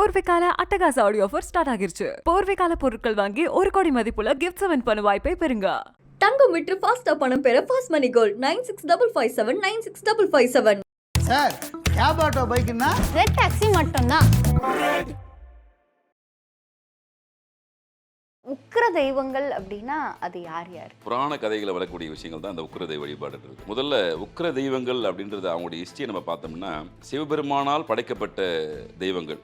போர்வைக்கால அட்டகாச audio offer start ஆகிருச்சு. போர்வைக்கால பொருட்கள் வாங்கி 1 கோடி மதிப்புள்ள கிஃப்ட்ஸ் வின் பண்ண வாய்ப்பை பெறுங்க. தங்கம் விற்று ஃபாஸ்டா பணம் பெற fast money gold 9655796557. Sir cab auto பைக்குன்னா ரெட் டாக்ஸி மட்டும்தான். உக்கிர தெய்வங்கள் அப்படின்னா அது யார் யார்? புராண கதைகளை வரக்கூடிய விஷயங்கள் தான் அந்த உக்கிர தெய்வ வழிபாடுன்றது. முதல்ல உக்கிர தெய்வங்கள் அப்படின்றது அவங்களுடைய ஹிஸ்டரியை நம்ம பார்த்தோம்னா சிவபெருமானால் படைக்கப்பட்ட தெய்வங்கள்.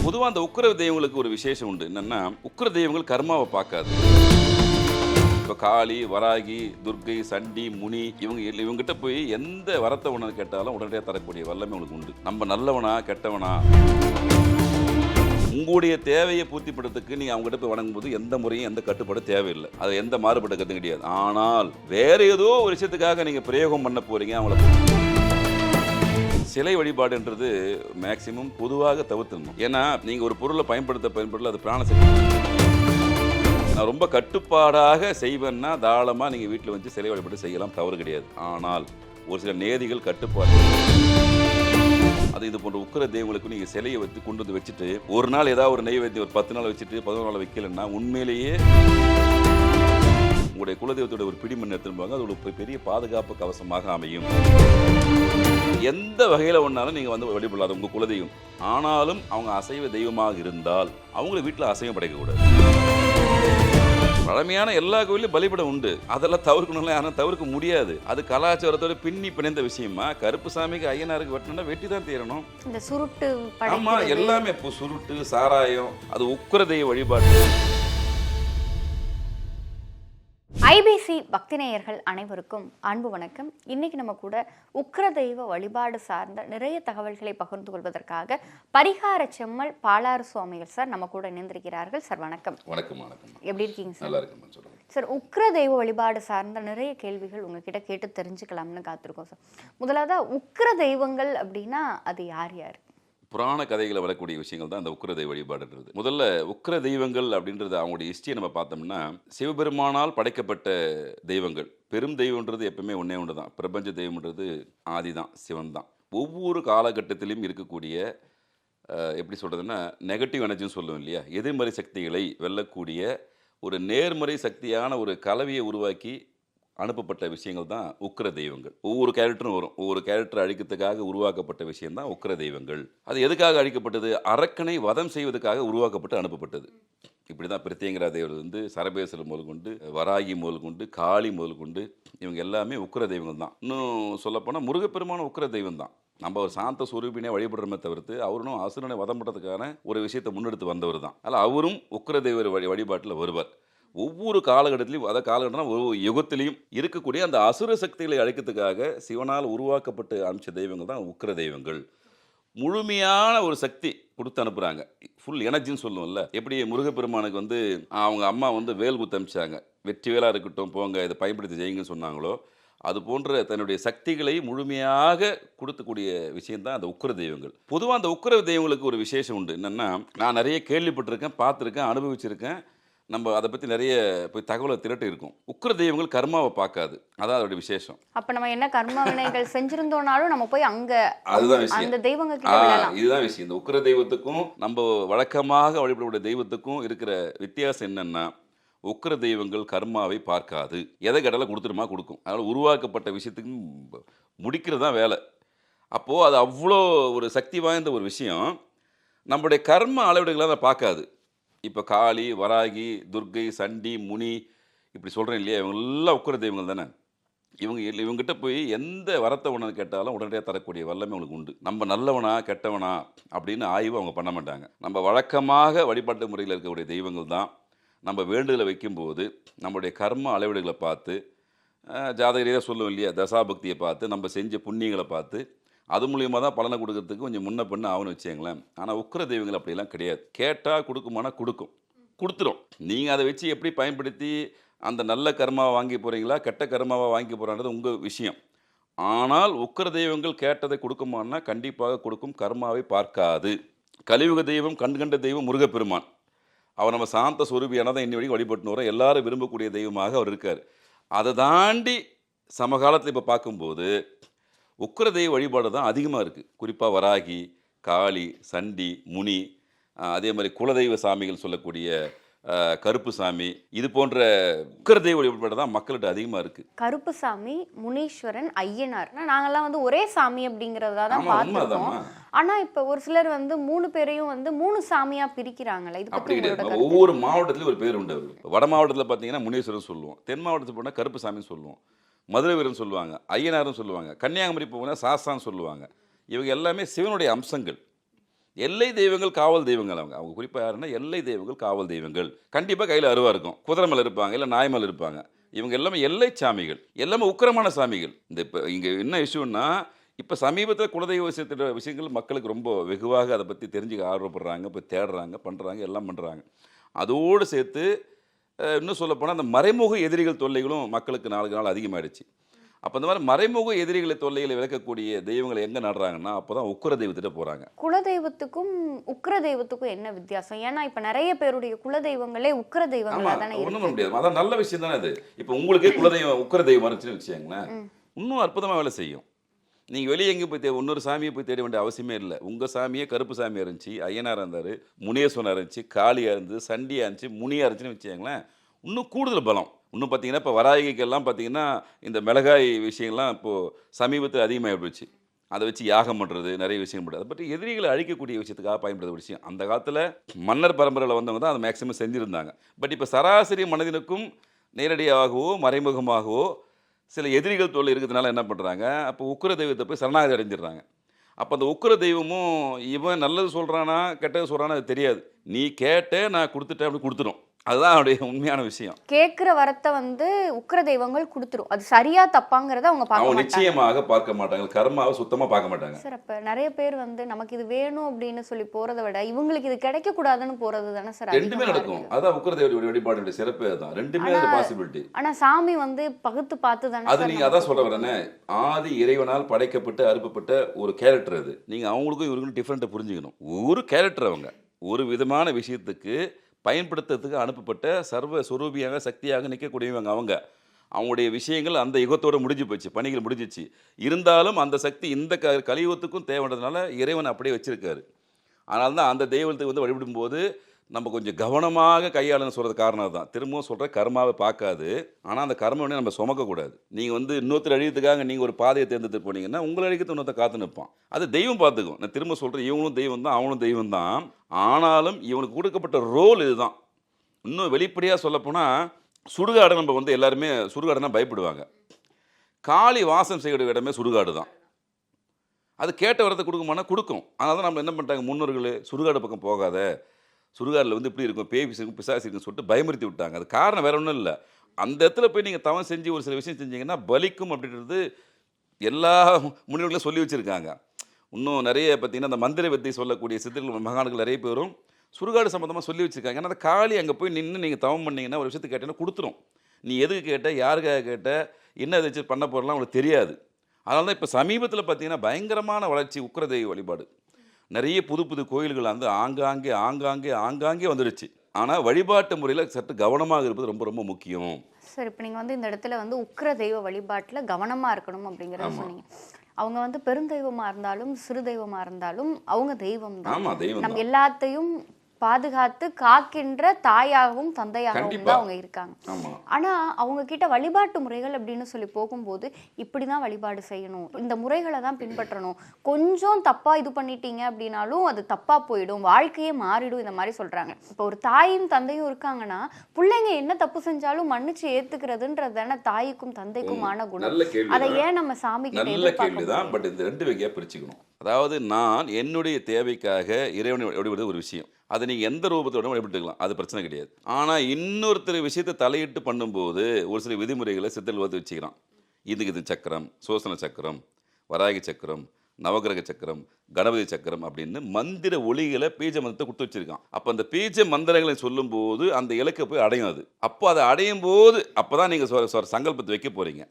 பொதுவாக அந்த உக்கிர தெய்வங்களுக்கு ஒரு விசேஷம் உண்டு. என்னன்னா உக்கிர தெய்வங்கள் கர்மாவை பார்க்காது. இப்போ காளி, வராகி, துர்க்கை, சண்டி, முனி இவங்ககிட்ட போய் எந்த வரத்தை உணர்ந்து கேட்டாலும் உடனடியாக தரக்கூடிய வல்லமை உங்களுக்கு உண்டு. நம்ம நல்லவனா கெட்டவனா உங்களுடைய தேவையை பூர்த்திப்படுறதுக்கு நீங்கள் அவங்ககிட்ட போய் வணங்கும் போது எந்த முறையும் எந்த கட்டுப்பாடு தேவையில்லை. அது எந்த மாறுபட்ட கருத்து கிடையாது. ஆனால் வேற ஏதோ ஒரு விஷயத்துக்காக நீங்கள் பிரயோகம் பண்ண போறீங்க. அவங்கள சிலை வழிபாடுன்றது மேக்சிமம் பொதுவாக தவிர்த்துடணும். ஏன்னா நீங்கள் ஒரு பொருளை பயன்படுத்த அது பிராண சக்தி. நான் ரொம்ப கட்டுப்பாடாக செய்வேன்னா தாராளமாக நீங்கள் வீட்டில் வச்சு சிலை வழிபாடு செய்யலாம், தவறு கிடையாது. ஆனால் ஒரு சில நேதிகள் கட்டுப்பாடு, அது இது போன்ற உக்கிர தெய்வங்களுக்கு நீங்கள் சிலையை வச்சு கொண்டு வந்து வச்சுட்டு ஒரு நாள் ஏதாவது ஒரு நெய்வேத்தியம் ஒரு 10 நாள் வச்சுட்டு 11 நாள் வைக்கலன்னா உண்மையிலேயே உங்களுடைய குலதெய்வத்தோட ஒரு பிடிமண் எடுத்துருப்பாங்க. அது ஒரு பெரிய பாதுகாப்பு கவசமாக அமையும். எந்த வகையில் ஒன்றாலும் நீங்கள் வந்து வழிபடலாம் உங்கள் குலதெய்வம். ஆனாலும் அவங்க அசைவ தெய்வமாக இருந்தால் அவங்கள வீட்டில் அசைவம் படைக்கக்கூடாது. பழமையான எல்லா கோயிலும் பலிபடம் உண்டு, அதெல்லாம் தவிர்க்கணும்ல. ஆனால் தவிர்க்க முடியாது. அது கலாச்சாரத்தோட பின்னி பிணைந்த விஷயமா. கருப்பு சாமிக்கு ஐயனாருக்கு வெட்டணும்னா வெட்டி தான் தீரணும். இந்த சுருட்டு ஆமா, எல்லாமே இப்போ சுருட்டு சாராயம் அது உக்கிர தெய்வ வழிபாடு. ஐபிசி பக்திநேயர்கள் அனைவருக்கும் அன்பு வணக்கம். இன்னைக்கு நம்ம கூட உக்கிர தெய்வ வழிபாடு சார்ந்த நிறைய தகவல்களை பகிர்ந்து கொள்வதற்காக பரிகார செம்மல் பாலாறு சுவாமிகள் சார் நம்ம கூட இணைந்திருக்கிறார்கள். சார் வணக்கம். வணக்கம். வணக்கம். எப்படி இருக்கீங்க சார்? நல்லா இருக்கேன். சொல்லுங்க சார். உக்கிர தெய்வ வழிபாடு சார்ந்த நிறைய கேள்விகள் உங்ககிட்ட கேட்டு தெரிஞ்சுக்கலாம்னு காத்திருக்கோம் சார். முதலாவது உக்கிர தெய்வங்கள் அப்படின்னா அது யார் யார்? புராண கதைகளை வரக்கூடிய விஷயங்கள் தான் அந்த உக்கிர தெய்வ வழிபாடுன்றது. முதல்ல உக்கிர தெய்வங்கள் அப்படின்றது அவங்களுடைய ஹிஸ்டரியை நம்ம பார்த்தோம்னா சிவபெருமானால் படைக்கப்பட்ட தெய்வங்கள். பெரும் தெய்வன்றது எப்பவுமே ஒன்றே ஒன்று தான். பிரபஞ்ச தெய்வம்ன்றது ஆதிதான், சிவன் தான். ஒவ்வொரு காலகட்டத்திலும் இருக்கக்கூடிய எப்படி சொல்கிறதுன்னா நெகட்டிவ் எனர்ஜின்னு சொல்லுவோம் இல்லையா, எதிர்மறை சக்திகளை வெல்லக்கூடிய ஒரு நேர்மறை சக்தியான ஒரு கலவையை உருவாக்கி அனுப்பப்பட்ட விஷயங்கள் தான் உக்கிர தெய்வங்கள். ஒவ்வொரு கேரக்டரும் வரும். ஒவ்வொரு கேரக்டர் அழிக்கிறதுக்காக உருவாக்கப்பட்ட விஷயம் தான் உக்கிர தெய்வங்கள். அது எதுக்காக அழிக்கப்பட்டது? அரக்கனை வதம் செய்வதற்காக உருவாக்கப்பட்டு அனுப்பப்பட்டது. இப்படி தான் பிரத்யங்கரா தேவர் வந்து சரபேஸ்வரர் முதல் கொண்டு, வராகி முதல் கொண்டு, காளி முதல் கொண்டு இவங்க எல்லாமே உக்கிர தெய்வங்கள் தான். இன்னும் சொல்லப்போனால் முருகப்பெருமான உக்கிர தெய்வம் தான். நம்ம ஒரு சாந்த சுரூபினே வழிபடுறமே தவிர்த்து அவரும் அசுரனை வதம் பண்ணுறதுக்கான ஒரு விஷயத்தை முன்னெடுத்து வந்தவர் தான். அதில் அவரும் உக்கிர தெய்வ வழிபாட்டில் வருவார். ஒவ்வொரு காலகட்டத்திலையும், அதாவது காலகட்டம்னா ஒவ்வொரு யுகத்திலையும் இருக்கக்கூடிய அந்த அசுர சக்திகளை அழிக்கிறதுக்காக சிவனால் உருவாக்கப்பட்டு அனுப்பிச்ச தெய்வங்கள் தான் உக்கிர தெய்வங்கள். முழுமையான ஒரு சக்தி கொடுத்து அனுப்புகிறாங்க. ஃபுல் எனர்ஜின்னு சொல்லுவோம்ல. எப்படி முருகப்பெருமானுக்கு வந்து அவங்க அம்மா வந்து வேல் குத்து அனுப்பிச்சாங்க, வெற்றி வேலாக இருக்கட்டும் போங்க இதை பயன்படுத்தி செய்யுங்கன்னு சொன்னாங்களோ, அது போன்ற தன்னுடைய சக்திகளை முழுமையாக கொடுக்கக்கூடிய விஷயந்தான் அந்த உக்கிர தெய்வங்கள். பொதுவாக அந்த உக்கிர தெய்வங்களுக்கு ஒரு விசேஷம் உண்டு. என்னென்னா நான் நிறைய கேள்விப்பட்டிருக்கேன், பார்த்துருக்கேன், அனுபவிச்சிருக்கேன். நம்ம அதை பற்றி நிறைய போய் தகவலை திரட்டு இருக்கும். உக்கிர தெய்வங்கள் கர்மாவை பார்க்காது, அதான் அதோட விசேஷம். அப்ப நம்ம என்ன கர்ம வினைகள் செஞ்சிருந்தோம்னாலும் நம்ம போய் அங்க அதுதான் விஷயம். அந்த தெய்வங்க கிட்ட விடலாம். இதுதான் விஷயம். இந்த உக்கிர தெய்வத்துக்கும் நம்ம வழக்கமாக வழிபடக்கூடிய தெய்வத்துக்கும் இருக்கிற வித்தியாசம் என்னன்னா, உக்கிர தெய்வங்கள் கர்மாவை பார்க்காது. எதை கடலை கொடுத்துருமா கொடுக்கும். அதனால் உருவாக்கப்பட்ட விஷயத்துக்கு முடிக்கிறது தான் வேலை. அப்போது அது அவ்வளோ ஒரு சக்தி வாய்ந்த ஒரு விஷயம். நம்முடைய கர்ம அளவீடுகளை அதை பார்க்காது. இப்போ காளி, வராகி, துர்க்கை, சண்டி, முனி இப்படி சொல்கிறேன் இல்லையா, இவங்கெல்லாம் உக்கிர தெய்வங்கள் தானே. இவங்ககிட்ட போய் எந்த வரத்தை உணர்ந்து கேட்டாலும் உடனடியாக தரக்கூடிய வல்லமை அவங்களுக்கு உண்டு. நம்ம நல்லவனா கெட்டவனா அப்படின்னு ஆய்வு அவங்க பண்ண மாட்டாங்க. நம்ம வழக்கமாக வழிபாட்டு முறையில் இருக்கக்கூடிய தெய்வங்கள் தான். நம்ம வேண்டுதலை வைக்கும்போது நம்மளுடைய கர்ம அளவீடுகளை பார்த்து, ஜாதக ரீதியாக சொல்லுவோம் இல்லையா, தசாபக்தியை பார்த்து, நம்ம செஞ்ச புண்ணியங்களை பார்த்து அது மூலியமாக தான் பலனை கொடுக்கறதுக்கு கொஞ்சம் முன்ன பண்ண ஆகுன்னு வச்சுங்களேன். ஆனால் உக்கிர தெய்வங்கள் அப்படிலாம் கிடையாது. கேட்டால் கொடுக்குமானா கொடுத்துரும். நீங்கள் அதை வச்சு எப்படி பயன்படுத்தி அந்த நல்ல கர்மாவை வாங்கி போகிறீங்களா கெட்ட கர்மாவை வாங்கி போகிறான்றது உங்கள் விஷயம். ஆனால் உக்கிர தெய்வங்கள் கேட்டதை கொடுக்குமானா கண்டிப்பாக கொடுக்கும், கர்மாவை பார்க்காது. கலியுக தெய்வம் கண்கண்ட தெய்வம் முருகப்பெருமான். அவர் நம்ம சாந்த சுரூபியான தான் இன்னி வரைக்கும் வழிபட்டுன்னு வரோம். எல்லாரும் விரும்பக்கூடிய தெய்வமாக அவர் இருக்கார். அதை தாண்டி சமகாலத்தில் இப்போ பார்க்கும்போது உக்கிர தெய்வ வழிபாடு தான் அதிகமாக இருக்குது. குறிப்பாக வராகி, காளி, சண்டி, முனி, அதே மாதிரி குலதெய்வ சாமிகள் சொல்லக்கூடிய கருப்பு சாமி, இது போன்ற உக்கிரதெய்வ வழிபாடு தான் மக்கள்கிட்ட அதிகமாக இருக்குது. கருப்புசாமி, முனீஸ்வரன், ஐயனார் நாங்கெல்லாம் வந்து ஒரே சாமி அப்படிங்கிறதா தான் ஆமா, பார்த்துருக்கோம். உண்மைதாம்மா. ஆனா இப்ப ஒரு சிலர் வந்து 3 பேரையும் வந்து 3 சாமியா பிரிக்கிறாங்களே, இது அப்படி பத்தி உங்களோட கிடையாது. கருத்து? ஒவ்வொரு மாவட்டத்திலும் ஒரு பேர் உண்டு அவருக்கு. வட மாவட்டத்தில் பார்த்தீங்கன்னா முனீஸ்வரன் சொல்லுவோம், தென் மாவட்டத்தில் போனால் கருப்பு சாமின்னு சொல்லுவோம், மதுரை வீரன் சொல்லுவாங்க, ஐயனார்னு சொல்லுவாங்க, கன்னியாகுமரி போனால் சாஸ்தான்னு சொல்லுவாங்க. இவங்க எல்லாமே சிவனுடைய அம்சங்கள், எல்லை தெய்வங்கள், காவல் தெய்வங்கள். அவங்க குறிப்பாக யாருன்னா எல்லை தெய்வங்கள், காவல் தெய்வங்கள். கண்டிப்பாக கையில் அருவா இருக்கும், குதிரை மேலே இருப்பாங்க, இல்லை நாய் மேலே இருப்பாங்க. இவங்க எல்லாமே எல்லை சாமிகள், எல்லாமே உக்கிரமான சாமிகள். இந்த இப்போ இங்கே என்ன இஷ்யூன்னா, இப்போ சமீபத்தில் குலதெய்வ விஷயங்கள் மக்களுக்கு ரொம்ப வெகுவாக அதை பற்றி தெரிஞ்சுக்க ஆர்வப்படுறாங்க, இப்போ தேடுறாங்க, பண்ணுறாங்க, எல்லாம் பண்ணுறாங்க. அதோடு சேர்த்து இன்னும் சொல்லப்போனால் அந்த மறைமுக எதிரிகள் தொல்லைகளும் மக்களுக்கு நாளுக்கு நாள் அதிகமாகிடுச்சு. அப்போ இந்த மாதிரி மறைமுக எதிரிகளை தொல்லைகளை விளக்கக்கூடிய தெய்வங்களை எங்கே நடுறாங்கன்னா அப்போ தான் உக்கிர தெய்வத்திட்ட போகிறாங்க. குலதெய்வத்துக்கும் உக்கிர தெய்வத்துக்கும் என்ன வித்தியாசம்? ஏன்னா இப்ப நிறைய பேருடைய குலதெய்வங்களே உக்கிர தெய்வங்களா தானே ஒன்றும் பண்ண இருக்கு. முடியாது, அதான் நல்ல விஷயம் தானே அது. இப்போ உங்களுக்கே குலதெய்வம் உக்கிர தெய்வம் இருந்துச்சுன்னு வச்சுக்கோங்களேன், இன்னும் அற்புதமாக வேலை செய்யும். நீங்கள் வெளியே எங்கேயும் போய் இன்னொரு சாமியை போய் தேட வேண்டிய அவசியமே இல்லை. உங்கள் சாமியே கருப்பு சாமியாக இருந்துச்சு, ஐயனாராக இருந்தார், முனீஸ்வரனாக இருந்துச்சு, காளியாக இருந்தது, சண்டியாக இருந்துச்சு, முனியாக இருந்துச்சுன்னு வச்சுக்கோங்களேன், இன்னும் கூடுதல் பலம். இன்னும் பார்த்தீங்கன்னா இப்போ வராகிக்கெல்லாம் பார்த்தீங்கன்னா இந்த மிளகாய் விஷயங்கள்லாம் இப்போது சமீபத்தில் அதிகமாக போயிடுச்சு. அதை வச்சு யாகம் பண்ணுறது, நிறைய விஷயம் பண்ணுறது, அதை பற்றி எதிரிகளை அழிக்கக்கூடிய விஷயத்துக்காக பயன்படுத்த விஷயம். அந்த காலத்தில் மன்னர் பரம்பரையில் வந்தவங்க தான் அதை மேக்ஸிமம் செஞ்சுருந்தாங்க. பட் இப்போ சராசரி மனிதனுக்கும் நேரடியாகவோ மறைமுகமாகவோ சில எதிரிகள் தொல்லை இருக்கிறதுனால என்ன பண்ணுறாங்க, அப்போ உக்கிர தெய்வத்தை போய் சரணாகதி அடைஞ்சிடுறாங்க. அப்போ அந்த உக்கிர தெய்வமும் இவன் நல்லது சொல்கிறானா கெட்டது சொல்கிறானா அது தெரியாது, நீ கேட்ட நான் கொடுத்துட்டேன் அப்படி கொடுத்துரும். அதுதான் அவருடைய உண்மையான விஷயம். கேட்கிற வரத்தை வந்து உக்கிர தெய்வங்கள் கொடுத்துரும். அது சரியா தப்பாங்கிறத அவங்க பார்க்க அவங்க மாட்டாங்க. நிச்சயமாக பார்க்க மாட்டாங்க, கர்மாவை சுத்தமாக பார்க்க மாட்டாங்க. சார் அப்ப நிறைய பேர் வந்து நமக்கு இது வேணும் அப்படின்னு சொல்லி போறதை விட இவங்களுக்கு இது கிடைக்க கூடாதுன்னு போறது தானே சார் ரெண்டுமே அதிகமா நடக்கும். இருக்கு. அதான் உக்கிர தெய்வ வழிபாடுடைய சிறப்பே தான். ரெண்டுமே அது பாசிபிலிட்டி. ஆனா சாமி வந்து பகுத்து பார்த்து தானே அது சார் நீங்கள் அதான் சொல்ல வரேனே, ஆதி இறைவனால் படைக்கப்பட்டு அறுப்பப்பட்ட ஒரு கேரக்டர் அது. நீங்கள் அவங்களுக்கும் இவருக்கும் டிஃப்ரெண்ட்டை புரிஞ்சுக்கணும். ஒரு கேரக்டர், அவங்க ஒரு விதமான விஷயத்துக்கு பயன்படுத்துறதுக்கு அனுப்பப்பட்ட சர்வ சுரூபியாக சக்தியாக நிற்கக்கூடியவங்க. அவங்களுடைய விஷயங்கள் அந்த யுகத்தோடு முடிஞ்சு போச்சு, பணிகள் முடிஞ்சிச்சு. இருந்தாலும் அந்த சக்தி இந்த கலியுகத்துக்கும் தேவைன்றதுனால இறைவன் அப்படியே வச்சிருக்காரு. அதனால தான் அந்த தெய்வத்துக்கு வந்து வழிபடும்போது நம்ம கொஞ்சம் கவனமாக கையாளன்னு சொல்கிறது காரணம் தான். திரும்பவும் சொல்கிற கர்மாவை பார்க்காது, ஆனால் அந்த கர்ம நம்ம சுமக்கக்கூடாது. நீங்கள் வந்து இன்னொருத்தர் அழிக்கிறதுக்காக நீங்கள் ஒரு பாதையை தேர்ந்தெடுத்து போனீங்கன்னா உங்களை அழிக்கிறது இன்னொருத்த காத்து நிற்பான். அது தெய்வம் பார்த்துக்கும். நான் திரும்ப சொல்கிறேன், இவங்களும் தெய்வம் தான், அவனும் தெய்வம் தான். ஆனாலும் இவனுக்கு கொடுக்கப்பட்ட ரோல் இதுதான். இன்னும் வெளிப்படையாக சொல்லப்போனால் சுடுகாடை நம்ம வந்து எல்லாருமே சுடுகாடுனா பயப்படுவாங்க. காளி வாசம் செய்கிற இடமே சுடுகாடு தான். அது கேட்ட வரத்தை கொடுக்குமானா கொடுக்கும். அதனால தான் நம்ம என்ன பண்ணிட்டாங்க முன்னோர்கள், சுடுகாடு பக்கம் போகாத, சுடுகாடில் வந்து இப்படி இருக்கும், பேய் இருக்கும், பிசாசு இருக்குன்னு சொல்லிட்டு பயமுறுத்தி விட்டாங்க. அது காரணம் வேற ஒன்றும் இல்லை. அந்த இடத்துல போய் நீங்கள் தவம் செஞ்சு ஒரு சில விஷயம் செஞ்சீங்கன்னா பலிக்கும் அப்படின்றது எல்லா முன்னோர்களும் சொல்லி வச்சுருக்காங்க. இன்னும் நிறைய பார்த்தீங்கன்னா அந்த மந்திர வித்தை சொல்லக்கூடிய சித்தர்கள் மகான்கள் நிறைய பேரும் சுடுகாடு சம்மந்தமாக சொல்லி வச்சுருக்காங்க. ஏன்னா அந்த காளி அங்கே போய் நின்று நீங்கள் தவம் பண்ணிங்கன்னா ஒரு விஷயத்தை கேட்டீங்கன்னா கொடுத்துரும். நீ எதுக்கு கேட்ட, யாருக்காக கேட்ட, என்ன வச்சு பண்ண போகிறலாம் உங்களுக்கு தெரியாது. அதனால தான் இப்போ சமீபத்தில் பார்த்தீங்கன்னா பயங்கரமான வளர்ச்சி உக்கிர தெய்வ வழிபாடு. நிறைய புது புது கோயில்கள் வந்து ஆங்காங்கே வந்துடுச்சு. ஆனால் வழிபாட்டு முறையில் சற்று கவனமாக இருப்பது ரொம்ப ரொம்ப முக்கியம். சார் இப்போ நீங்கள் வந்து இந்த இடத்துல வந்து உக்கிர தெய்வ வழிபாட்டில் கவனமாக இருக்கணும் அப்படிங்கிறத சொன்னீங்க. அவங்க வந்து பெருந்தெய்வமாக இருந்தாலும் சிறு தெய்வமாக இருந்தாலும் அவங்க தெய்வம் தான். ஆமாம், தெய்வம். நம்ம எல்லாத்தையும் பாதுகாத்து காக்கின்ற தாயாகவும் தந்தையாகவும் தான் அவங்க இருக்காங்க. ஆனா அவங்க கிட்ட வழிபாட்டு முறைகள் அப்படின்னு சொல்லி போகும்போது இப்படிதான் வழிபாடு செய்யணும், இந்த முறைகளை தான் பின்பற்றணும், கொஞ்சம் தப்பா இது பண்ணிட்டீங்க அப்படின்னாலும் அது தப்பா போயிடும், வாழ்க்கையே மாறிடும், இந்த மாதிரி சொல்றாங்க. இப்போ ஒரு தாயும் தந்தையும் இருக்காங்கன்னா பிள்ளைங்க என்ன தப்பு செஞ்சாலும் மன்னிச்சு ஏத்துக்கிறதுன்றது தானே தாய்க்கும் தந்தைக்குமான குணம். அதை ஏன் நம்ம சாமி கிட்ட எதிர்பார்க்கணும்? பட் இந்த ரெண்டு வகையா பிரிச்சுக்கணும். அதாவது நான் என்னுடைய தேவைக்காக இறைவனை வழிபடுவது ஒரு விஷயம், அதை நீங்கள் எந்த ரூபத்தோட வழிபட்டுக்கலாம், அது பிரச்சனை கிடையாது. ஆனால் இன்னொருத்தர் விஷயத்தை தலையிட்டு பண்ணும்போது ஒரு சில விதிமுறைகளை சித்தர்கள் வகுத்து வச்சுக்கிறான். இது சக்கரம், சோசன சக்கரம், வராகி சக்கரம், நவகிரக சக்கரம், கணபதி சக்கரம் அப்படின்னு மந்திர ஒளிகளை பீஜ மந்திரத்தை கொடுத்து வச்சிருக்கான். அப்போ அந்த பீஜ மந்திரங்களை சொல்லும்போது அந்த இலக்கை போய் அடையும். அது அப்போ அதை அடையும் போது அப்போ தான் நீங்கள் சங்கல்பத்தை வைக்க போகிறீங்க.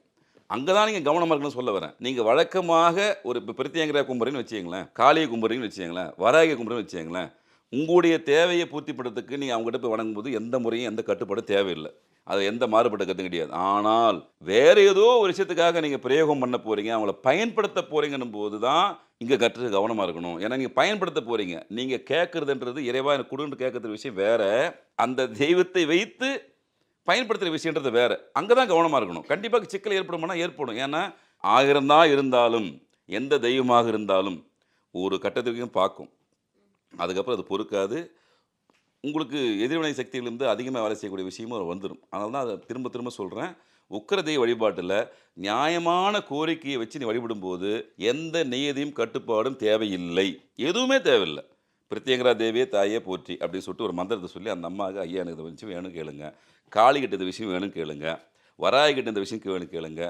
அங்கே தான் நீங்கள் கவனமாக இருக்கணும்னு சொல்ல வரேன். நீங்கள் வழக்கமாக ஒரு இப்போ பிரத்யங்கிரா கும்புறீங்கன்னு வச்சுக்கங்களேன், காளியை கும்புறீங்கன்னு வச்சுக்கங்களேன், வராகி கும்புறீங்கன்னு வச்சுக்கங்களேன், உங்களுடைய தேவையை பூர்த்திப்படுறதுக்கு நீங்கள் அவங்ககிட்ட போய் வணங்கும்போது எந்த முறையும் எந்த கட்டுப்பாடும் தேவையில்லை. அது எந்த மாறுபட்ட கருத்தும் கிடையாது. ஆனால் வேற ஏதோ ஒரு விஷயத்துக்காக நீங்கள் பிரயோகம் பண்ண போகிறீங்க, அவங்கள பயன்படுத்த போகிறீங்கன்னும் போது தான் இங்கே கற்று கவனமாக இருக்கணும். ஏன்னா நீங்கள் பயன்படுத்த போகிறீங்க. நீங்கள் கேட்குறதுன்றது இறைவா எனக்கு கொடுன்னு கேட்குற விஷயம் வேற, அந்த தெய்வத்தை வைத்து பயன்படுத்துகிற விஷயன்றது வேற. அங்கே தான் கவனமாக இருக்கணும். கண்டிப்பாக சிக்கல் ஏற்படுமானா ஏற்படும். ஏன்னா 1000 தான் இருந்தாலும், எந்த தெய்வமாக இருந்தாலும் ஒரு கட்டத்திற்கும் பார்க்கும். அதுக்கப்புறம் அது பொறுக்காது. உங்களுக்கு எதிர்வினை சக்தியிலிருந்து அதிகமாக வேலை செய்யக்கூடிய விஷயமும் வந்துடும். அதனால தான் அதை திரும்ப திரும்ப சொல்கிறேன். உக்கிர தெய்வ வழிபாட்டில் நியாயமான கோரிக்கையை வச்சு நீ வழிபடும்போது எந்த நியதியும் கட்டுப்பாடும் தேவையில்லை. எதுவுமே தேவையில்லை. பிரத்யங்கரா தேவியே தாயே போற்றி அப்படின்னு சொல்லிட்டு ஒரு மந்திரத்தை சொல்லி அந்த அம்மாவுக்கு ஐயா எனக்கு இதை விஷயம் வேணும் கேளுங்க, காளி கிட்ட இந்த விஷயம் வேணும் கேளுங்க, வராய் கிட்ட இந்த விஷயம் வேணும் கேளுங்க.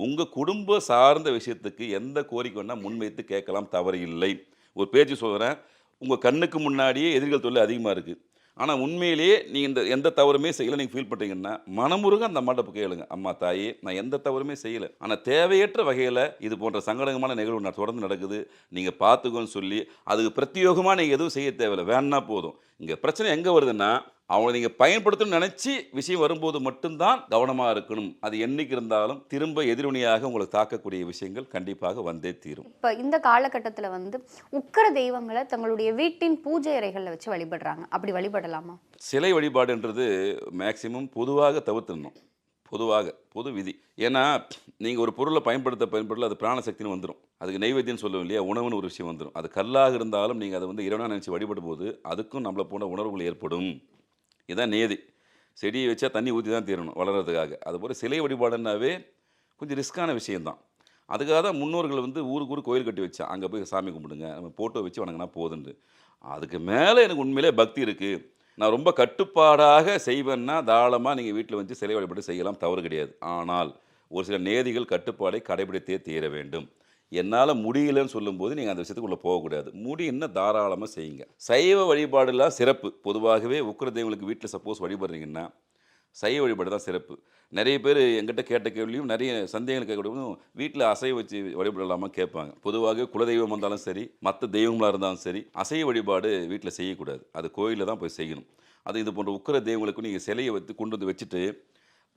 உங்கள் குடும்ப சார்ந்த விஷயத்துக்கு எந்த கோரிக்கை வேணால் முன்வைத்து கேட்கலாம், தவறு இல்லை. ஒரு பேச்சு சொல்கிறேன், உங்கள் கண்ணுக்கு முன்னாடியே எதிரிகள் தொல்லை அதிகமாக இருக்குது. ஆனால் உண்மையிலேயே நீங்கள் எந்த தவறுமே செய்யலை நீங்கள் ஃபீல் பண்ணுறீங்கன்னா மனமுருக அந்த அம்மாட்ட போய் கேளுங்க, அம்மா தாயே நான் எந்த தவறுமே செய்யலை, ஆனால் தேவையற்ற வகையில் இது போன்ற சங்கடமான நிகழ்வு தொடர்ந்து நடக்குது, நீங்கள் பார்த்துக்கோன்னு சொல்லி அதுக்கு பிரத்யோகமாக நீங்கள் எதுவும் செய்ய தேவையில்லை, வேணா போதும். இங்கே பிரச்சனை எங்கே வருதுன்னா அவங்களை நீங்கள் பயன்படுத்தணும்னு நினச்சி விஷயம் வரும்போது மட்டும்தான் கவனமாக இருக்கணும். அது என்னைக்கு இருந்தாலும் திரும்ப எதிர்வினையாக உங்களை தாக்கக்கூடிய விஷயங்கள் கண்டிப்பாக வந்தே தீரும். இப்போ இந்த காலகட்டத்தில் உக்கிர தெய்வங்களை தங்களுடைய வீட்டின் பூஜை அறைகளில் வச்சு வழிபடுறாங்க. அப்படி வழிபடலாமா? சிலை வழிபாடுன்றது மேக்சிமம் பொதுவாக தவிர்த்துடணும். பொது விதி. ஏன்னா நீங்கள் ஒரு பொருளை பயன்படுத்த அது பிராணசக்தின்னு வந்துடும். அதுக்கு நைவேத்தியம் சொல்லுவோம் இல்லையா, உணவுன்னு ஒரு விஷயம் வந்துடும். அது கல்லாக இருந்தாலும் நீங்கள் அதை இறைவனாக நினச்சி வழிபடும் போது அதுக்கும் நம்மளை போன்ற உணர்வுகள் ஏற்படும். இதுதான் நேதி. செடியை வச்சா தண்ணி ஊற்றி தான் தீரணும் வளர்கிறதுக்காக. அதுபோல் சிலை வழிபாடுன்னாவே கொஞ்சம் ரிஸ்க்கான விஷயந்தான். அதுக்காக தான் முன்னோர்கள் ஊருக்கு கோயில் கட்டி வச்சா அங்கே போய் சாமி கும்பிடுங்க, நம்ம ஃபோட்டோ வச்சு வணங்கினா போதுண்டு. அதுக்கு மேலே எனக்கு உண்மையிலே பக்தி இருக்குது, நான் ரொம்ப கட்டுப்பாடாக செய்வேன்னா தாராளமாக நீங்கள் வீட்டில் வச்சு சிலை வழிபாடு செய்யலாம், தவறு கிடையாது. ஆனால் ஒரு சில நேதிகள் கட்டுப்பாடை கடைபிடித்தே தீர வேண்டும். என்னால் முடியலன்னு சொல்லும்போது நீங்கள் அந்த விஷயத்துக்குள்ளே போகக்கூடாது. முடியுன்னா தாராளமாக செய்யுங்க. சைவ வழிபாடுலாம் சிறப்பு. பொதுவாகவே உக்கிர தெய்வங்களுக்கு வீட்டில் சப்போஸ் வழிபடுறீங்கன்னா சைவ வழிபாடு தான் சிறப்பு. நிறைய பேர் எங்கிட்ட கேட்ட கேள்வியும் நிறைய சந்தேகங்கள் கேட்கக்கூடியும் வீட்டில் அசைவ வச்சு வழிபடலாமா கேட்பாங்க. பொதுவாக குலதெய்வம் வந்தாலும் சரி, மற்ற தெய்வங்களாக இருந்தாலும் சரி, அசைவ வழிபாடு வீட்டில் செய்யக்கூடாது. அது கோயிலில் தான் போய் செய்யணும். அது இது போன்ற உக்கிர தெய்வங்களுக்கு நீங்கள் சிலையை கொண்டு வச்சுட்டு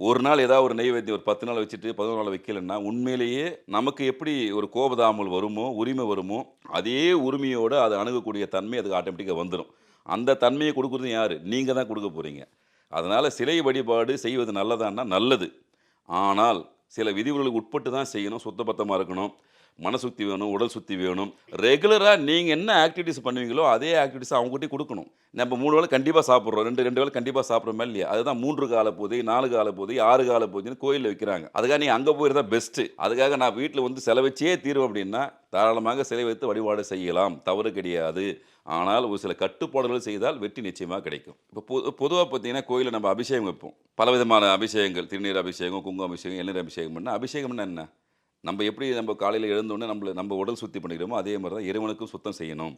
ஒரு நாள் ஏதாவது ஒரு நெய்வேத்தியம் ஒரு 10 நாள் வச்சுட்டு 11 நாள் வைக்கலைன்னா உண்மையிலேயே நமக்கு எப்படி ஒரு கோபதாமல் வருமோ, உரிமை வருமோ, அதே உரிமையோடு அதை அணுகக்கூடிய தன்மை அதுக்கு ஆட்டோமேட்டிக்காக வந்துடும். அந்த தன்மையை கொடுக்குறது யார்? நீங்கள் தான் கொடுக்க போகிறீங்க. அதனால் சிலை வழிபாடு செய்வது நல்லதான்னா நல்லது. ஆனால் சில விதிவுகளுக்கு உட்பட்டு தான் செய்யணும். சுத்தபத்தமாக இருக்கணும், மனசுத்தி வேணும், உடல் சுத்தி வேணும். ரெகுலராக நீங்கள் என்ன ஆக்டிவிட்டிஸ் பண்ணுவீங்களோ அதே ஆக்டிவிட்டிஸ் அவங்ககிட்டே கொடுக்கணும். நம்ம 3 வேளை கண்டிப்பாக சாப்பிட்றோம், 2 வேளை கண்டிப்பாக சாப்பிட்றோமே இல்லையா, அதுதான் 3 கால பூஜை, 4 கால பூஜை, 6 கால பூஜைன்னு கோயிலில் வைக்கிறாங்க. அதுக்காக நீங்கள் அங்கே போயிருந்தா பெஸ்ட்டு. அதுக்காக நான் வீட்டில் செலவச்சே தீரும் அப்படின்னா தாராளமாக சிலை வைத்து வழிபாடு செய்யலாம், தவறு கிடையாது. ஆனால் ஒரு சில கட்டுப்பாடுகள் செய்தால் வெற்றி நிச்சயமாக கிடைக்கும். இப்போ பொதுவாக பார்த்தீங்கன்னா கோயிலில் நம்ம அபிஷேகம் வைப்போம், பலவிதமான அபிஷேகங்கள், திருநீர் அபிஷேகம், குங்கும அபிஷேகம், எண்ணெய் அபிஷேகம் பண்ணால் அபிஷேகம்னா என்ன? நம்ம எப்படி நம்ம காலையில் எழுந்தோடனே நம்ம உடல் சுத்தி பண்ணிக்கிறோமோ அதே மாதிரி தான் இறைவனுக்கும் சுத்தம் செய்யணும்.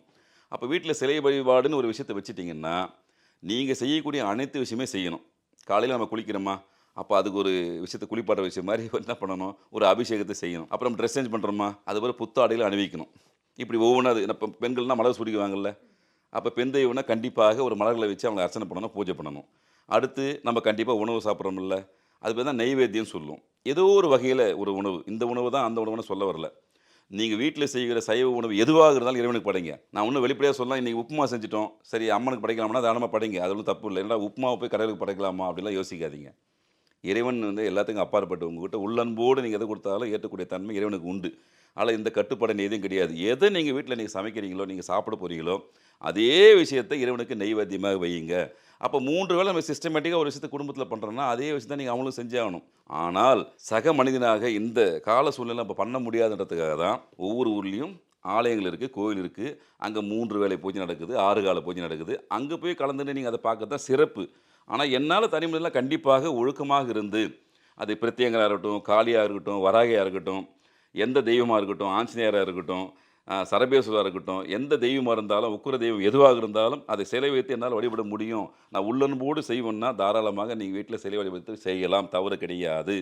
அப்போ வீட்டில் சிலை வழிபாடுன்னு ஒரு விஷயத்தை வச்சுட்டிங்கன்னா நீங்கள் செய்யக்கூடிய அனைத்து விஷயமே செய்யணும். காலையில் நம்ம குளிக்கிறோமா, அப்போ அதுக்கு ஒரு விஷயத்தை குளிப்பாட்ட விஷயம் மாதிரி என்ன பண்ணணும், ஒரு அபிஷேகத்தை செய்யணும். அப்புறம் ட்ரெஸ் சேஞ்ச் பண்ணுறோமா, அதுபோல் புத்தாடையில் அணிவிக்கணும். இப்படி ஒவ்வொன்றா அது இப்போ பெண்கள்னால் மலர் சுடிக்குவாங்கல்ல, அப்போ பெண் தெய்வம்னா கண்டிப்பாக ஒரு மலர்களை வச்சு அவங்க அர்ச்சனை பண்ணணும், பூஜை பண்ணணும். அடுத்து நம்ம கண்டிப்பாக உணவு சாப்பிட்றோம்ல, அது பேர் தான் நைவேத்தியம் சொல்லுவோம். ஏதோ ஒரு வகையில் ஒரு உணவு, இந்த உணவு தான் அந்த உணவுன்னு சொல்ல வரல. நீங்கள் வீட்டில் செய்கிற சைவ உணவு எதுவாக இருந்தாலும் இறைவனுக்கு படைங்க. நான் ஒன்றும் வெளிப்படையாக சொல்லலாம், இன்றைக்கி உப்புமா செஞ்சிட்டோம், சரி அம்மனுக்கு படைக்கலாம்னா தானமாக படைங்க, அது ஒன்றும் தப்பு இல்லை. ஏன்னா உப்புமாவை போய் கடவுளுக்கு படைக்கலாமா அப்படிலாம் யோசிக்காதீங்க. இறைவன் எல்லாத்துக்கும் அப்பாற்பட்டு உங்கள்கிட்ட உள்ளன்போடு நீங்கள் எதை கொடுத்தாலும் ஏற்றக்கூடிய தன்மை இறைவனுக்கு உண்டு. ஆனால் இந்த கட்டுப்பாடு எதுவும் கிடையாது. எதை நீங்கள் வீட்டில் நீங்கள் சமைக்கிறீங்களோ, நீங்கள் சாப்பிட போகிறீங்களோ அதே விஷயத்தை இறைவனுக்கு நெய்வேத்தியமாக வையுங்க. அப்போ 3 வேளை நம்ம சிஸ்டமேட்டிக்காக ஒரு விஷயத்தை குடும்பத்தில் பண்ணுறோன்னா அதே விஷயத்தை நீங்கள் அவங்களும் செஞ்சாகணும். ஆனால் சக மனிதனாக இந்த கால சூழ்நிலை இப்போ பண்ண முடியாதுன்றதுக்காக தான் ஒவ்வொரு ஊர்லேயும் ஆலயங்கள் இருக்குது, கோயில் இருக்குது. அங்கே 3 வேளை பூஜை நடக்குது, 6 கால பூஜை நடக்குது. அங்கே போய் கலந்துட்டு நீங்கள் அதை பார்க்க தான் சிறப்பு. ஆனால் என்னால் தனிமனிதெல்லாம் கண்டிப்பாக ஒழுக்கமாக இருந்து, அது பிரத்யங்கராக இருக்கட்டும், காளியாக இருக்கட்டும், வராகியாக இருக்கட்டும், எந்த தெய்வமாக இருக்கட்டும், ஆஞ்சநேயராக இருக்கட்டும், சரபேஸ்வராக இருக்கட்டும், எந்த தெய்வமாக இருந்தாலும், உக்கிர தெய்வம் எதுவாக இருந்தாலும் அதை சிலை வைத்து என்னால் வழிபட முடியும், நான் உள்ளன்போடு செய்வேன்னா தாராளமாக நீங்கள் வீட்டில் சிலை வழிபடுத்து செய்யலாம், தவறு கிடையாது.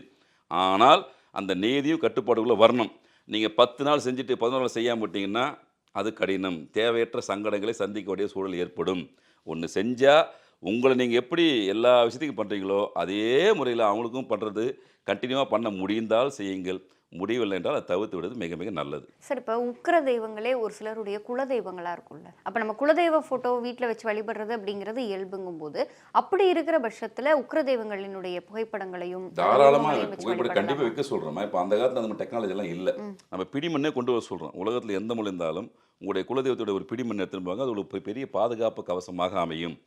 ஆனால் அந்த நீதியும் கட்டுப்பாடுக்குள்ளே வரணும். நீங்கள் 10 நாள் செஞ்சுட்டு 11 நாள் செய்யாமல் விட்டிங்கன்னா அது கடினம். தேவையற்ற சங்கடங்களை சந்திக்க வேண்டிய சூழல் ஏற்படும். ஒன்று செஞ்சால் உங்களை நீங்கள் எப்படி எல்லா விஷயத்துக்கும் பண்ணுறீங்களோ அதே முறையில் அவங்களுக்கும் பண்ணுறது கண்டினியூவாக பண்ண முடிந்தால் செய்யுங்கள், முடியவில்லை என்றால் அதை தவிர்த்து விடுவது மிக மிக நல்லது. சார், இப்போ உக்கிர தெய்வங்களே ஒரு சிலருடைய குலதெய்வங்களா இருக்கும்ல, அப்போ நம்ம குலதெய்வ போட்டோ வீட்டில் வச்சு வழிபடுறது அப்படிங்கிறது இயல்புங்கும் போது, அப்படி இருக்கிற பட்சத்தில் உக்கிர தெய்வங்களினுடைய புகைப்படங்களையும் தாராளமாக புகைப்படம் கண்டிப்பாக வைக்க சொல்கிறோம். இப்போ அந்த காலத்தில் நம்ம டெக்னாலஜி எல்லாம் இல்லை, நம்ம பிடிமண்ணே கொண்டு வர சொல்கிறோம். உலகத்தில் எந்த மொழி இருந்தாலும் உங்களுடைய குலதெய்வத்தோட ஒரு பிடிமண் எடுத்துன்னு போங்க, அது ஒரு பெரிய பாதுகாப்பு கவசமாக அமையும்.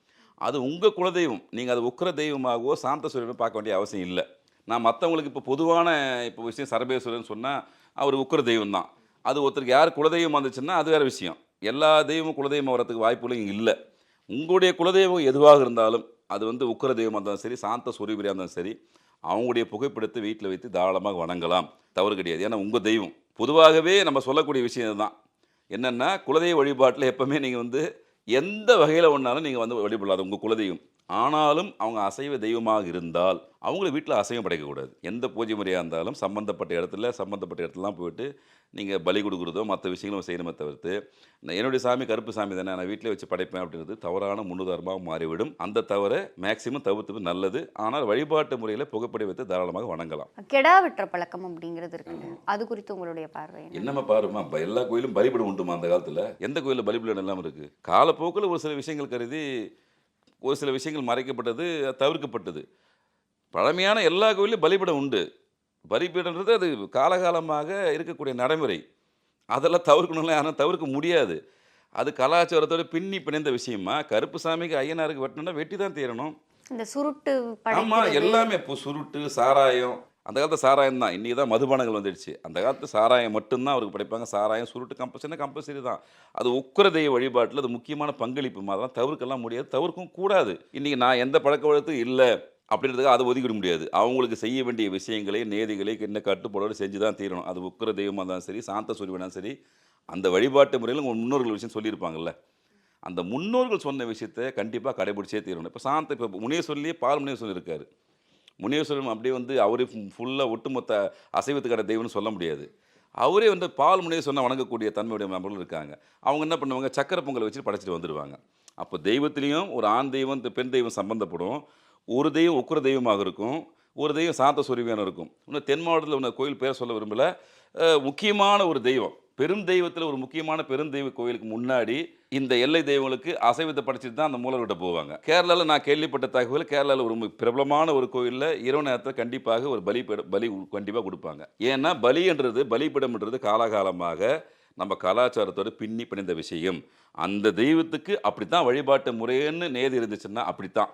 அது உங்கள் குலதெய்வம், நீங்கள் அது உக்கிர தெய்வமாகவோ சாந்த சுரூபமாக பார்க்க வேண்டிய அவசியம் இல்லை. நான் மற்றவங்களுக்கு இப்போ பொதுவான இப்போ விஷயம் சரபேஸ்வரன் சொன்னால் அவர் உக்கிர தெய்வம் தான். அது ஒருத்தருக்கு யார் குலதெய்வம் வந்துச்சுன்னா அது வேறு விஷயம். எல்லா தெய்வமும் குலதெய்வம் வரத்துக்கு வாய்ப்புகளும் இங்கே இல்லை. உங்களுடைய குலதெய்வம் எதுவாக இருந்தாலும் அது உக்கிர தெய்வமாக இருந்தாலும் சரி, சாந்த சுரூபியாக இருந்தாலும் சரி, அவங்களுடைய புகைப்படத்தை வீட்டில் வைத்து தாராளமாக வணங்கலாம், தவறு கிடையாது. ஏன்னா உங்கள் தெய்வம். பொதுவாகவே நம்ம சொல்லக்கூடிய விஷயம் இதுதான், என்னென்னா குலதெய்வ வழிபாட்டில் எப்போவுமே நீங்கள் எந்த வகையில் ஒன்றாலும் நீங்கள் வழிபடலாம் உங்கள் குலதெய்வம். ஆனாலும் அவங்க அசைவ தெய்வமாக இருந்தால் அவங்கள வீட்டில் அசைவம் படைக்கக்கூடாது. எந்த பூஜை முறையாக இருந்தாலும் சம்மந்தப்பட்ட இடத்துலலாம் போயிட்டு நீங்கள் பலி கொடுக்குறதோ மற்ற விஷயங்களும் செய்யணுமே தவிர்த்து, என்னுடைய சாமி கருப்பு சாமி தானே நான் வீட்டில் வச்சு படைப்பேன் அப்படின்றது தவறான முன்னுதாரணமாக மாறிவிடும். அந்த தவிர மேக்சிமம் தவிர்த்து நல்லது. ஆனால் வழிபாட்டு முறையில் புகைப்படை வைத்து தாராளமாக வணங்கலாம். கெடா வெட்டுற பழக்கம் அப்படிங்கிறது இருக்கு, அது குறித்து உங்களுடைய பார்வை என்னம்மா? பாருமா, எல்லா கோயிலும் பலிபீடம் உண்டுமா? அந்த காலத்தில் எந்த கோயிலில் பலிபீடம் எல்லாம் இருக்குது? காலப்போக்கில் ஒரு சில விஷயங்கள் கருதி ஒரு சில விஷயங்கள் மறைக்கப்பட்டது, தவிர்க்கப்பட்டது. பழமையான எல்லா கோயிலும் பலிபீடம் உண்டு. பலிபீடன்றது அது காலகாலமாக இருக்கக்கூடிய நடைமுறை. அதெல்லாம் தவிர்க்கணும்ல, ஆனால் தவிர்க்க முடியாது. அது கலாச்சாரத்தோட பின்னி பிணைந்த விஷயமா. கருப்பு சாமிக்கு ஐயனாருக்கு வெட்டணும்னா வெட்டி தான் தீரணும். இந்த சுருட்டு ஆமாம், எல்லாமே இப்போ சுருட்டு சாராயம். அந்த காலத்தில் சாராயம் தான், இன்றைக்கி தான் மதுபானங்கள் வந்துடுச்சு. அந்த காலத்தில் சாராயம் மட்டும்தான் அவருக்கு படைப்பாங்க. சாராயம் சுருட்டு கம்பல்சரி தான். அது உக்கிர தெய்வ வழிபாட்டில் அது முக்கியமான பங்களிப்பு மாதிரி. தவிர்க்கலாம் முடியாது, தவிர்க்கவும் கூடாது. இன்றைக்கி நான் எந்த பழக்க வழக்கத்தும் இல்லை அப்படின்றதுக்கு அதை ஒதுக்கிட முடியாது. அவங்களுக்கு செய்ய வேண்டிய விஷயங்களை நேதிகளை என்ன கட்டுப்பாடோடு செஞ்சு தான் தீரணும். அது உக்கிர தெய்வமாக இருந்தாலும் சரி, சாந்த சுரூபினாலும் சரி, அந்த வழிபாட்டு முறையில் உங்கள் முன்னோர்கள் விஷயம் சொல்லியிருப்பாங்கல்ல, அந்த முன்னோர்கள் சொன்ன விஷயத்தை கண்டிப்பாக கடைபிடிச்சே தீரணும். இப்போ முனீஸ்வரர்லேயே பால் முனீஸ்வரர் இருக்கார். முனீஸ்வரன் அப்படியே அவரே ஃபுல்லாக ஒட்டுமொத்த அசைவத்துக்கான தெய்வம்னு சொல்ல முடியாது. அவரே பால் முனீஸ்வரனை வணங்கக்கூடிய தன்மையுடைய நபர்கள் இருக்காங்க. அவங்க என்ன பண்ணுவாங்க, சக்கரை பொங்கலை வச்சு படைச்சிட்டு வந்துடுவாங்க. அப்போ தெய்வத்திலையும் ஒரு ஆண் தெய்வம் பெண் தெய்வம் சம்மந்தப்படும். ஒரு தெய்வம் உக்கிர தெய்வமாக இருக்கும், ஒரு தெய்வம் சாந்த சுரூபியான இருக்கும். இன்னும் தென் மாவட்டத்தில் உள்ள கோயில் பேர் சொல்ல விரும்பல, முக்கியமான ஒரு தெய்வம், பெரும் தெய்வத்தில் ஒரு முக்கியமான பெருந்தெய்வ கோயிலுக்கு முன்னாடி இந்த எல்லை தெய்வங்களுக்கு அசைவத்தை படைச்சிட்டு தான் அந்த மூலர்கிட்ட போவாங்க. கேரளாவில் நான் கேள்விப்பட்ட தகவல், கேரளாவில் ஒரு பிரபலமான ஒரு கோயிலில் இரவு நேரத்தில் கண்டிப்பாக ஒரு பலி கண்டிப்பாக கொடுப்பாங்க. ஏன்னா பலிபீடம்ன்றது காலகாலமாக நம்ம கலாச்சாரத்தோடு பின்னி பிணைந்த விஷயம். அந்த தெய்வத்துக்கு அப்படித்தான் வழிபாட்டு முறைன்னு நேதி இருந்துச்சுன்னா அப்படித்தான்.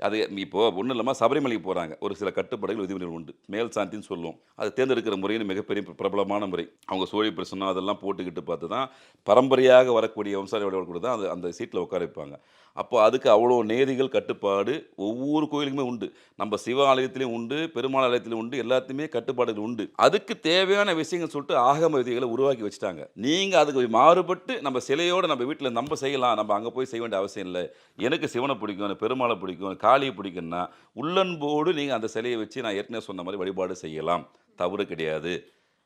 அது இப்போது ஒன்றும் இல்லாமல் சபரிமலைக்கு போகிறாங்க, ஒரு சில கட்டுப்பாடுகள் விதிமுறைகள் உண்டு. மேல் சாந்தின்னு சொல்லுவோம். அது தேர்ந்தெடுக்கிற முறைன்னு மிகப்பெரிய பிரபலமான முறை. அவங்க சோழி பிரசனம் அதெல்லாம் போட்டுக்கிட்டு பார்த்து தான் பரம்பரையாக வரக்கூடிய வம்சாவளியோட கூட தான் அந்த சீட்டில் உட்கார வைப்பாங்க. அப்போ அதுக்கு அவ்வளோ நேதிகள் கட்டுப்பாடு ஒவ்வொரு கோயிலுக்குமே உண்டு. நம்ம சிவ ஆலயத்திலையும் உண்டு, பெருமாள் ஆலயத்திலையும் உண்டு, எல்லாத்தையுமே கட்டுப்பாடுகள் உண்டு. அதுக்கு தேவையான விஷயங்கள் சொல்லிட்டு ஆகம விதிகளை உருவாக்கி வச்சுட்டாங்க. நீங்கள் அதுக்கு மாறுபட்டு நம்ம சிலையோடு நம்ம வீட்டில் நம்ம செய்யலாம், நம்ம அங்கே போய் செய்ய வேண்டிய அவசியம் இல்லை. எனக்கு சிவனை பிடிக்கும், பெருமாளை பிடிக்கும், காளியை பிடிக்குன்னா உள்ளன்போடு நீங்கள் அந்த சிலையை வச்சு நான் ஏற்கனவே சொன்ன மாதிரி வழிபாடு செய்யலாம், தவறு கிடையாது.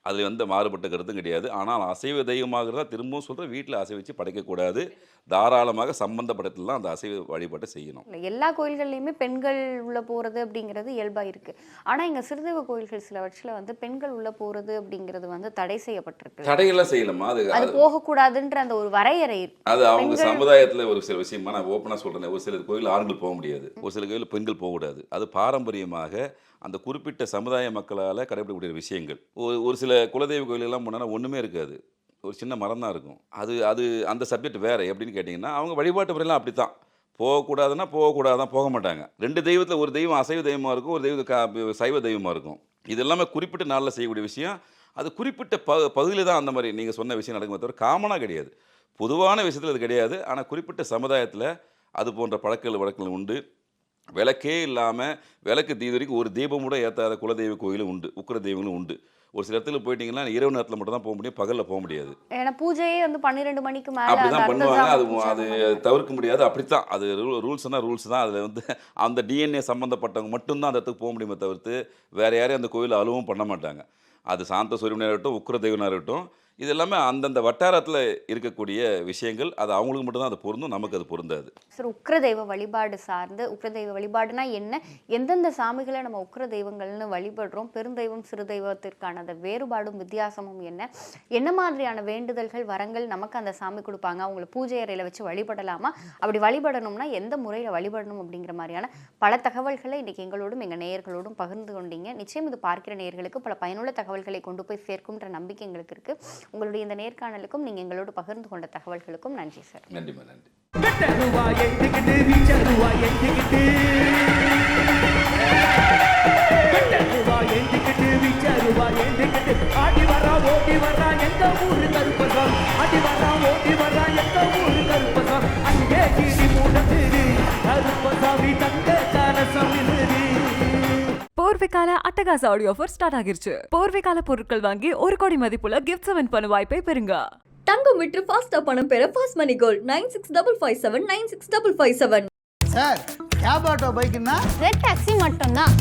அதில் மாறுபட்ட கருத்தும் கிடையாது. ஆனால் அசைவ தெய்வமாகிறதா திரும்பவும் சொல்கிறேன், வீட்டில் அசைவ வச்சு படைக்கக்கூடாது. தாராளமாக சம்பந்தப்பட்டதுலாம் அந்த அசைவ வழிபாட்டை செய்யணும். எல்லா கோயில்கள்லையுமே பெண்கள் உள்ள போகிறது அப்படிங்கிறது இயல்பாக இருக்குது. ஆனால் இங்கே சிறுதெய்வ கோயில்கள் சிலவற்றில் பெண்கள் உள்ள போகிறது அப்படிங்கிறது தடை செய்யப்பட்டிருக்கு. தடையெல்லாம் செய்யலாமா? அது போகக்கூடாதுன்ற அந்த ஒரு வரையறை. அது அவங்க சமுதாயத்தில் ஒரு சில விஷயமா நான் ஓப்பனாக சொல்கிறேன். ஒரு சில கோயில் ஆண்கள் போக முடியாது, ஒரு சில கோயில் பெண்கள் போகக்கூடாது. அது பாரம்பரியமாக அந்த குறிப்பிட்ட சமுதாய மக்களால் கடைபிடிக்கக்கூடிய விஷயங்கள். ஒரு சில குலதெய்வ கோயிலெல்லாம் போனால் ஒன்றுமே இருக்காது, ஒரு சின்ன மரம் தான் இருக்கும். அது அந்த சப்ஜெக்ட் வேறு. எப்படின்னு கேட்டிங்கன்னா அவங்க வழிபாட்டு முறையெல்லாம் அப்படி தான். போகக்கூடாதுன்னா போகக்கூடாதான், போக மாட்டாங்க. ரெண்டு தெய்வத்தில் ஒரு தெய்வம் அசைவ தெய்வமாக இருக்கும், ஒரு தெய்வம் சைவ தெய்வமாக இருக்கும். இது எல்லாமே குறிப்பிட்ட நாளில் செய்யக்கூடிய விஷயம். அது குறிப்பிட்ட பகுதியில் தான் அந்த மாதிரி நீங்கள் சொன்ன விஷயம் நடக்குமே தவிர காமனாக கிடையாது. பொதுவான விஷயத்தில் அது கிடையாது. ஆனால் குறிப்பிட்ட சமுதாயத்தில் அது போன்ற வழக்குகள் உண்டு. விளக்கே இல்லாமல் விளக்கு தீ வரைக்கும் ஒரு தீபம் கூட ஏற்றாத குலதெய்வ கோயிலும் உண்டு, உக்கிர தெய்வங்களும் உண்டு. ஒரு சில இடத்துல போயிட்டீங்கன்னா இரவு நேரத்தில் மட்டும் தான் போக முடியும், பகலில் போக முடியாது. ஏன்னா பூஜையே 12 மணிக்கு மேலே அப்படி தான் பண்ணுவாங்க. அது தவிர்க்க முடியாது. அப்படித்தான் அது ரூல்ஸ்னால் ரூல்ஸ் தான். அதில் அந்த டிஎன்ஏ சம்மந்தப்பட்டவங்க மட்டும்தான் அந்த இடத்துக்கு போக முடியுமே தவிர்த்து வேறு யாரையும் அந்த கோயிலில் அலுவவும் பண்ண மாட்டாங்க. அது சாந்த சூரியனாக இருக்கட்டும், உக்கிர தெய்வனாக இருக்கட்டும், இது எல்லாமே அந்தந்த வட்டாரத்தில் இருக்கக்கூடிய விஷயங்கள். அது அவங்களுக்கு மட்டும்தான் அது பொருந்தும், நமக்கு அது பொருந்தாது. சார், உக்கிரதெய்வ வழிபாடு சார்ந்து, உக்கிரதெய்வ வழிபாடுனா என்ன, எந்தெந்த சாமிகளை நம்ம உக்கிர தெய்வங்கள்னு வழிபடுறோம், பெருந்தெய்வம் சிறு தெய்வத்திற்கான அந்த வேறுபாடும் வித்தியாசமும் என்ன மாதிரியான வேண்டுதல்கள் வரங்கள் நமக்கு அந்த சாமி கொடுப்பாங்க, அவங்களை பூஜை அறையில் வச்சு வழிபடலாமா, அப்படி வழிபடணும்னா எந்த முறையில் வழிபடணும் அப்படிங்கிற மாதிரியான பல தகவல்களை இன்னைக்கு எங்களோடும் எங்கள் நேயர்களோடும் பகிர்ந்து கொண்டீங்க. நிச்சயம் இது பார்க்கிற நேயர்களுக்கு பல பயனுள்ள தகவல்களை கொண்டு போய் சேர்க்கும்ன்ற நம்பிக்கை எங்களுக்கு இருக்கு. உங்களுடைய இந்த நேர்காணலுக்கும் நீங்கள் எங்களோடு பகிர்ந்து கொண்ட தகவல்களுக்கும் நன்றி சார். நன்றிமா, நன்றி. போர்வைக்கால அட்டகாச ஆடியோ ஆஃபர் ஸ்டார்ட் ஆகிருச்சு. போர்வைக்கால பொருட்கள் வாங்கி 1 கோடி மதிப்புள்ள கிஃப்ட்ஸ் வின் பண்ணும் வாய்ப்பை பெறுங்க. தங்கம் விற்று ஃபாஸ்டா பணம் பெற fast money gold 9655799557. Sir cab auto பைக்குன்னா ரெட் டாக்ஸி மட்டும்தான்.